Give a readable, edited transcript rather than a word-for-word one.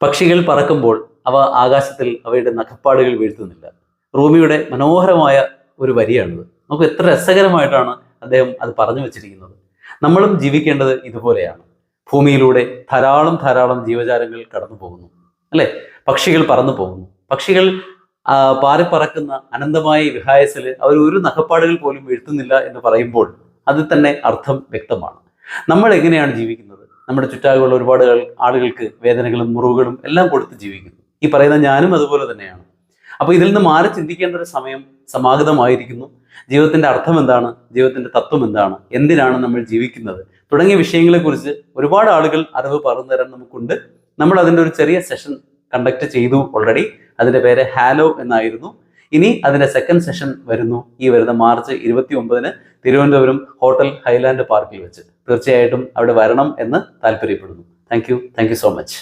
പക്ഷികൾ പറക്കുമ്പോൾ അവ ആകാശത്തിൽ അവയുടെ നഖപ്പാടുകൾ വീഴ്ത്തുന്നില്ല. റൂമിയുടെ മനോഹരമായ ഒരു വരിയാണിത്. നമുക്ക് എത്ര രസകരമായിട്ടാണ് അദ്ദേഹം അത് പറഞ്ഞു വെച്ചിരിക്കുന്നത്. നമ്മളും ജീവിക്കേണ്ടത് ഇതുപോലെയാണ്. ഭൂമിയിലൂടെ ധാരാളം ധാരാളം ജീവജാലങ്ങൾ കടന്നു പോകുന്നു, അല്ലെ? പക്ഷികൾ പറന്നു പോകുന്നു. പക്ഷികൾ പാറിപ്പറക്കുന്ന അനന്തമായ വിഹായസിൽ അവർ ഒരു നഖപ്പാടുകൾ പോലും വീഴ്ത്തുന്നില്ല എന്ന് പറയുമ്പോൾ അതിൽ തന്നെ അർത്ഥം വ്യക്തമാണ്. നമ്മൾ എങ്ങനെയാണ് ജീവിക്കുന്നത്? നമ്മുടെ ചുറ്റാകുള്ള ഒരുപാട് ആളുകൾക്ക് വേദനകളും മുറിവുകളും എല്ലാം കൊടുത്ത് ജീവിക്കുന്നു. ഈ പറയുന്ന ഞാനും അതുപോലെ തന്നെയാണ്. അപ്പോൾ ഇതിൽ നിന്ന് മാറി ചിന്തിക്കേണ്ട ഒരു സമയം സമാഗതമായിരിക്കുന്നു. ജീവിതത്തിന്റെ അർത്ഥം എന്താണ്? ജീവിതത്തിന്റെ തത്വം എന്താണ്? എന്തിനാണ് നമ്മൾ ജീവിക്കുന്നത്? തുടങ്ങിയ വിഷയങ്ങളെക്കുറിച്ച് ഒരുപാട് ആളുകൾ അറിവ് പറഞ്ഞു തരാൻ നമുക്കുണ്ട്. നമ്മൾ അതിൻ്റെ ഒരു ചെറിയ സെഷൻ കണ്ടക്ട് ചെയ്തു ഓൾറെഡി. അതിൻ്റെ പേര് ഹാലോ എന്നായിരുന്നു. ഇനി അതിൻ്റെ സെക്കൻഡ് സെഷൻ വരുന്നു ഈ വരുന്ന മാർച്ച് 29-ന് തിരുവനന്തപുരം ഹോട്ടൽ ഹൈലാൻഡ് പാർക്കിൽ വെച്ച്. തീർച്ചയായിട്ടും അവിടെ വരണം എന്ന് താല്പര്യപ്പെടുന്നു. Thank you so much.